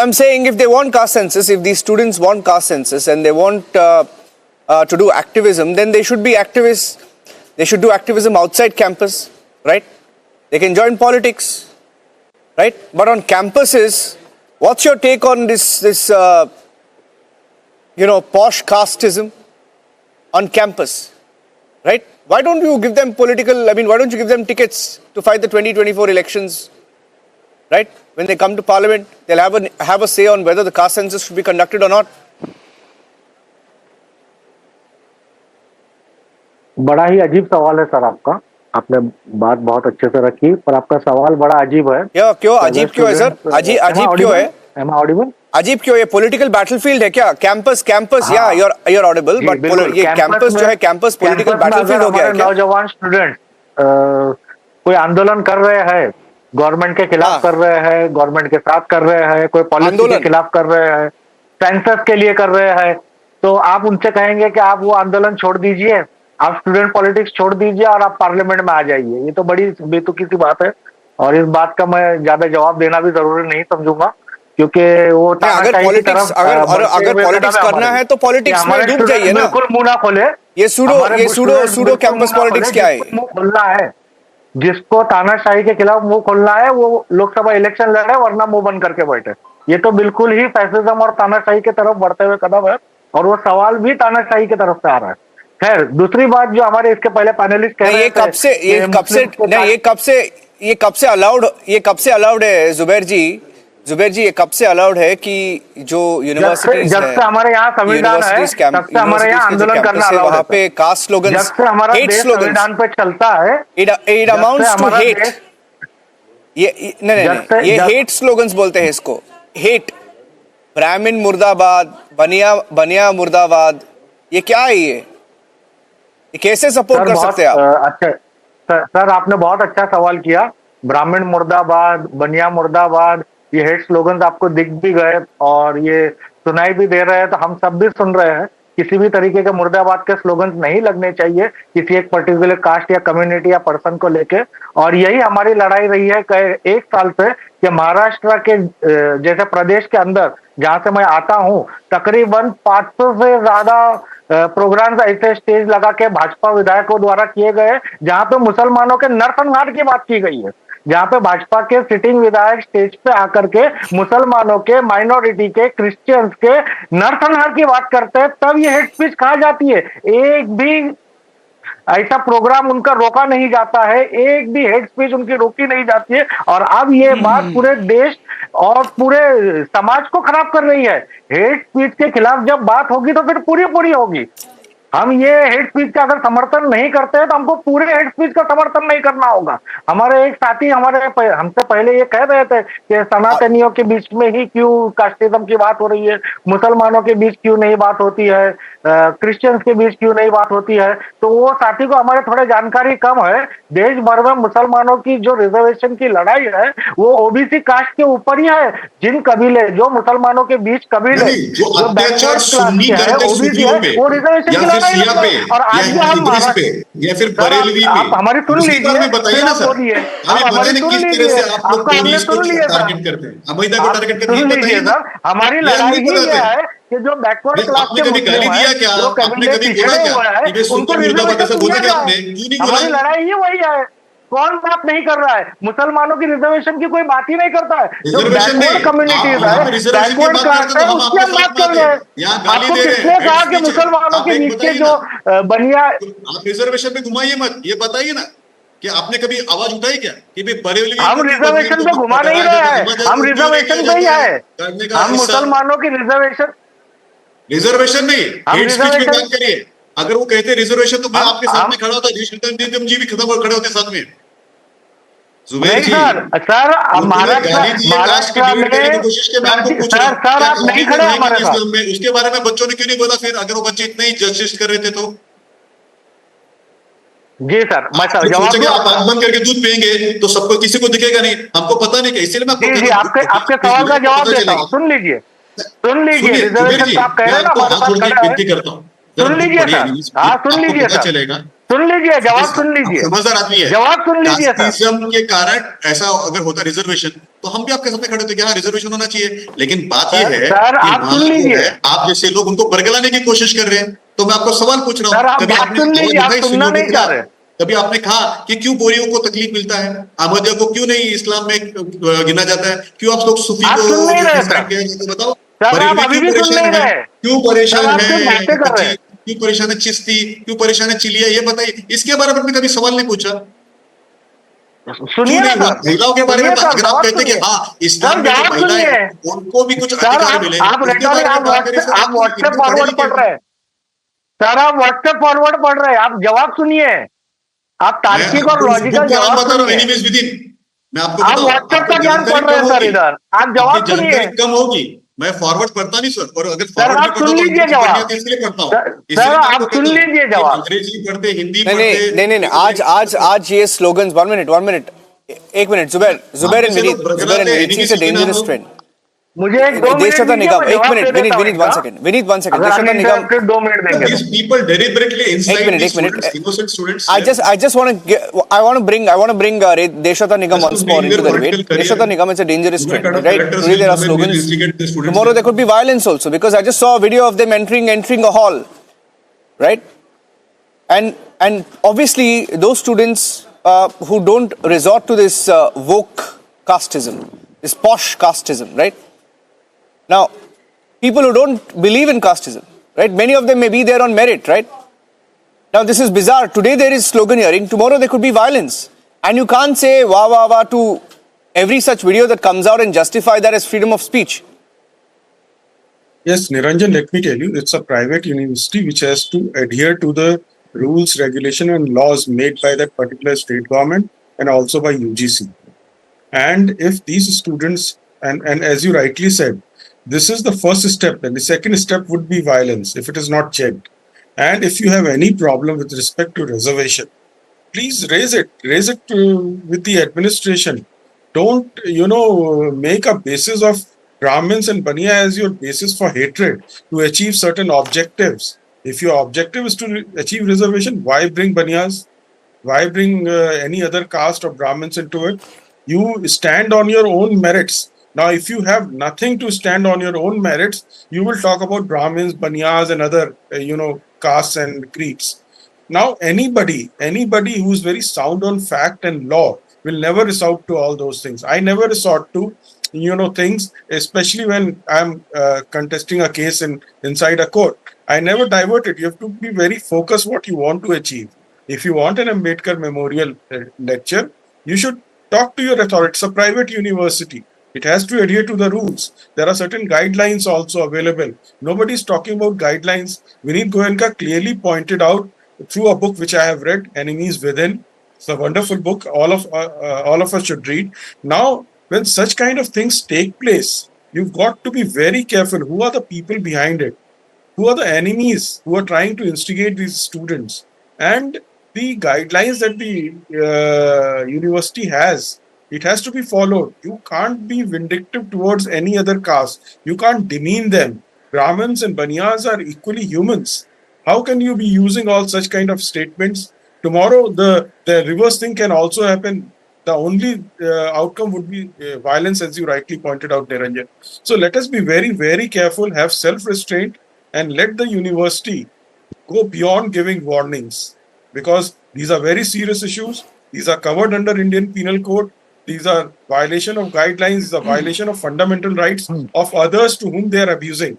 I'm saying if they want caste census, if these students want caste census and they want to do activism, then they should be activists. They should do activism outside campus, right? They can join politics, right? But on campuses, what's your take on this posh casteism on campus, right? Why don't you give them why don't you give them tickets to fight the 2024 elections, right? When they come to parliament, they'll have a say on whether the caste census should be conducted or not. बड़ा ही अजीब सवाल है sir आपका। आपने बात बहुत अच्छे से रखी, पर आपका सवाल बड़ा अजीब है। क्यों अजीब क्यों है सर? अजीब क्यों है? Am I audible? अजीब क्यों? ये पॉलिटिकल बैटलफील्ड है क्या? कैंपस या you're audible, बट ये कैंपस जो है, कैंपस पॉलिटिकल बैटलफील्ड हो गया है क्या? नौजवान स्टूडेंट कोई आंदोलन कर रहे हैं, गवर्नमेंट के खिलाफ कर रहे हैं, गवर्नमेंट के साथ कर रहे हैं, कोई पॉलिसी के खिलाफ कर रहे हैं, सेंसस के लिए कर रहे हैं, तो आप उनसे कहेंगे कि आप वो आंदोलन छोड़ दीजिए, आप स्टूडेंट पॉलिटिक्स छोड़ दीजिए और आप पार्लियामेंट में आ जाइए। ये तो बड़ी बेतुकी सी बात है और इस बात का मैं ज्यादा जवाब देना भी जरूरी नहीं समझूंगा, क्योंकि वो अगर पॉलिटिक्स करना है तो पॉलिटिक्स में डूब जाइए ना। बिल्कुल मुंह ना खोले। ये सूडो कैंपस पॉलिटिक्स क्या है? मुंह खोलना है, जिसको तानाशाही के खिलाफ मुंह खोलना है वो लोकसभा इलेक्शन लड़े, वरना मुंह बंद करके बैठे। ये तो बिल्कुल ही फैसिज्म और तानाशाही की तरफ बढ़ते हुए कदम है और वो सवाल भी तानाशाही की तरफ से आ रहा है। खैर, दूसरी बात जो हमारे इसके पहले पैनलिस्ट कह रहे थे, ये कब से अलाउड है जुबैर जी, ये कब से अलाउड है कि जो यूनिवर्सिटीज जब से हमारे यहाँ संविधान है, तब से हमारे यहाँ आंदोलन करना अलाउड है। वहाँ पे कास्ट स्लोगन्स, जब से हमारा देश संविधान पे चलता है, इट अमाउंट्स टू हेट। ये हेट स्लोगन्स बोलते हैं इसको, हेट। ब्राह्मण मुर्दाबाद, बनिया मुर्दाबाद, ये क्या है? ये कैसे सपोर्ट कर सकते हैं आप? अच्छा सर, आपने बहुत अच्छा सवाल किया। ब्राह्मण मुर्दाबाद, बनिया मुर्दाबाद, ये हेट स्लोगन्स आपको दिख भी गए और ये सुनाई भी दे रहे हैं, तो हम सब भी सुन रहे हैं। किसी भी तरीके के मुर्दाबाद के स्लोगन्स नहीं लगने चाहिए किसी एक पर्टिकुलर कास्ट या कम्युनिटी या पर्सन को लेके। और यही हमारी लड़ाई रही है एक साल से कि महाराष्ट्र के जैसे प्रदेश के अंदर, जहां से मैं आता हूं, तकरीबन 500 से ज्यादा प्रोग्राम्स ऐसे स्टेज लगा के भाजपा विधायकों द्वारा किए गए, जहां पे मुसलमानों के नरसंहार की बात की गई है, जहां पे भाजपा के सिटिंग विधायक स्टेज पे आकर के मुसलमानों के, माइनॉरिटी के, क्रिश्चियंस के नरसंहार की बात करते हैं, तब ये हेट स्पीच कहा जाती है। एक भी ऐसा प्रोग्राम उनका रोका नहीं जाता है, एक भी हेट स्पीच उनकी रोकी नहीं जाती है। और अब ये बात पूरे देश और पूरे समाज को खराब कर रही है। हेट स्पीच के खिलाफ जब बात होगी तो फिर पूरी होगी। हम ये हेट स्पीच का अगर समर्थन नहीं करते हैं तो हमको पूरे हेट स्पीच का समर्थन नहीं करना होगा। हमारे एक साथी हमसे पहले ये कह रहे थे कि सनातनियों के बीच में ही क्यों कास्टिज्म की बात हो रही है, मुसलमानों के बीच क्यों नहीं बात होती है, क्रिश्चियंस के बीच क्यों नहीं बात होती है। तो वो साथी को हमारे थोड़े जानकारी कम है। देश भर में मुसलमानों की जो रिजर्वेशन की लड़ाई है वो ओबीसी कास्ट के ऊपर ही है। जिन कबीले, जो मुसलमानों के बीच कबीले जो बैकवर्ड क्लास के है, ओबीसी है, वो रिजर्वेशन की लड़ाई लड़ते हैं। और आज भी हम या फिर बरेलवी में आप हमारी सुन लीजिए, बताइए ना सर, हमारी सुन लीजिए, आपका हमने सुन लिया सर, हमारी लड़ाई ही ये है कि जो बैकवर्ड क्लास के मुस्लिम हैं, जो कबीले पिछड़े हुए हैं, उनको रिजर्वेशन दिया जाए। हमारी लड़ाई ही वही है। कौन बात नहीं कर रहा है? मुसलमानों की रिजर्वेशन की कोई बात ही नहीं करता है। जो बैकवर्ड कम्युनिटीज है, बैकवर्ड क्लास है, उसकी हम बात कर रहे हैं। आपको किसने कहा कि मुसलमानों के बीच के जो बनिया, आप रिजर्वेशन पे घुमाइए मत, ये बताइए ना कि आपने कभी आवाज उठाई क्या कि बरेलवी? हम रिजर्वेशन पे घुमा नहीं रहे हैं, हम रिजर्वेशन पे ही है। हम मुसलमानों की रिजर्वेशन नहीं, हेट स्पीच की बात करिए। अगर वो कहते रिजर्वेशन तो मैं आपके साथ में खड़ा होता, जी भी खत्म खड़े होते साथ में। जुबैर जी, सर महाराष्ट्र में सर आप नहीं खड़े हमारे साथ। उसके बारे में बच्चों ने क्यों नहीं बोला फिर, अगर वो बच्चे इतना ही जस्टिस कर रहे थे तो? जी सर, मैं सर जवाब आप आंख बंद करके दूध पिएंगे तो सबको, किसी को दिखेगा नहीं, हमको पता नहीं, इसीलिए मैं आपके सवाल का जवाब देता हूँ। सुन लीजिए, रिजर्वेशन आप कह रहे हैं ना, विनती करता हूँ, सुन लीजिए सर, हाँ सुन लीजिए सर, चलेगा सुन लीजिए, जवाब सुन आप लीजिए, समझदार आदमी है। जवाब सुन लीजिए सर। कास्टिज्म के कारण ऐसा अगर होता रिजर्वेशन, तो हम भी आपके सामने खड़े होते कि हाँ रिजर्वेशन होना चाहिए, लेकिन बात ये है सर, कि आप वहां सुन जो लीजिए। है आप जैसे लोग उनको बरगलाने की कोशिश कर रहे हैं। तो मैं आपको सवाल पूछ रहा सर, हूँ, आप कभी बात आपने सुन लीजिए, आवाज आप उठाई इस सुनना वीडियो के नहीं चाह खिलाफ? रहे। कभी आपने कहा कि क्यों बोरियों को तकलीफ मिलता है, अहमदिया को क्यों नहीं इस्लाम में गिना जाता है, क्यों आप लोग सूफी आप को सुन नहीं जो रहे साइड सर। किया जाता है, बताओ। सर, आप बरेलवी अभी क्यों भी सुन परेशान नहीं है, रहे। क्यों सब परेशान है, आपसे बातें कर रहे हैं। क्यों परेशान है चिश्ती, क्यों परेशान है चिलिया, ये बताइए। इसके बारे में कभी सवाल नहीं पूछा? क्यों सुनिए ना नहीं हुआ? सर, महिलाओं के बारे में सुनिए सर, अगर आप जवाब कहते कि सुनिए। हाँ सर, इस्लाम में जो जवाब महिलाएं सुनिए। हैं उनको भी कुछ सर, अधिकार मिले, आप उसके रेटोरिक, बारे में बात करें सर। आप आप व्हाट्सएप इतने पढ़े फॉरवर्ड लिखे पढ़ हैं। रहे हैं। सर, आप व्हाट्सएप फॉरवर्ड पढ़ रहे हैं, आप जवाब सुनिए। आप मैं तार्किक और आपको इस बुक लॉजिकल का नाम जवाब बता रहा हूँ, सुनिए। Enemies with in. मैं आपको आप बताऊं, व्हाट्सएप आपको का ज्ञान जानकारी पढ़ रहे कम हैं सर होगी, इधर। आप आपकी जवाब सुनिए। जानकारी कम होगी। मैं फॉरवर्ड पढ़ता नहीं सर, और अगर सर, फॉरवर्ड भी आप पढ़ता सुन हूं तो लीजिए अंग्रेजी बढ़िया जवाब। थी इसलिए पढ़ता हूँ। सर, इसलिए मैं आप आपको सुन कहता हूँ लीजिए कि जवाब। अंग्रेजी पढ़ते, हिंदी नहीं नहीं पढ़ते, नहीं नहीं नहीं, आज आज आज ये स्लोगन्स, 1 मिनट, एक मिनट, जुबैर आप एंड जैसे विनीत, लोग जुबैर एंड बरगलाते हैं, Vineet, see is enemies a within आप डेंजरस लोग। ट्रेंड। मुझे एक 2 मिनट देशोता दीजिए, निगम, मैं एक जवाब मिनट, दे देता हूँ विनीत इनका। 1 सेकंड, विनीत 1 सेकंड, अगर देशोता निगम, अनइंटरप्टेड 2 मिनट देंगे These तो। people deliberately एक incite मिनट, these एक minute. students, innocent students I here, just want to I want to bring Deshata Nigam just to once more make into their the debate. political career. Deshata Nigam is a dangerous Different trend, kind of right? characters Today will there are come and will slogans. instigate the students Tomorrow here. there could be violence also, because I just saw a video of them entering a hall, right? And obviously those students who don't resort to this woke casteism, this posh casteism, right? Now, people who don't believe in casteism, right? Many of them may be there on merit, right? Now, this is bizarre. Today there is slogan hearing, tomorrow there could be violence. And you can't say wah wah wah to every such video that comes out and justify that as freedom of speech. Yes, Niranjan, let me tell you, it's a private university which has to adhere to the rules, regulation, and laws made by that particular state government and also by UGC. And if these students, and as you rightly said, this is the first step, and the second step would be violence if it is not checked. And if you have any problem with respect to reservation, please raise it with the administration. Don't make a basis of Brahmins and Baniya as your basis for hatred to achieve certain objectives. If your objective is to achieve reservation, why bring Baniyas? Why bring any other caste or Brahmins into it? You stand on your own merits. Now, if you have nothing to stand on your own merits, you will talk about Brahmins, Baniyas, and other castes and creeds. Now, anybody who is very sound on fact and law will never resort to all those things. I never resort to things, especially when I'm contesting a case inside a court. I never divert it. You have to be very focused what you want to achieve. If you want an Ambedkar Memorial lecture, you should talk to your authority. It's a private university. It has to adhere to the rules. There are certain guidelines also available. Nobody is talking about guidelines. Vineet Goenka clearly pointed out through a book which I have read, Enemies Within. It's a wonderful book. All of us should read. Now, when such kind of things take place, you've got to be very careful. Who are the people behind it? Who are the enemies who are trying to instigate these students? And the guidelines that the university has, it has to be followed. You can't be vindictive towards any other caste. You can't demean them. Brahmins and Baniyas are equally humans. How can you be using all such kind of statements? Tomorrow, the reverse thing can also happen. The only outcome would be violence, as you rightly pointed out, Niranjan. So let us be very, very careful, have self-restraint, and let the university go beyond giving warnings, because these are very serious issues. These are covered under Indian Penal Code. These are violation of guidelines. These are violation of fundamental rights of others to whom they are abusing.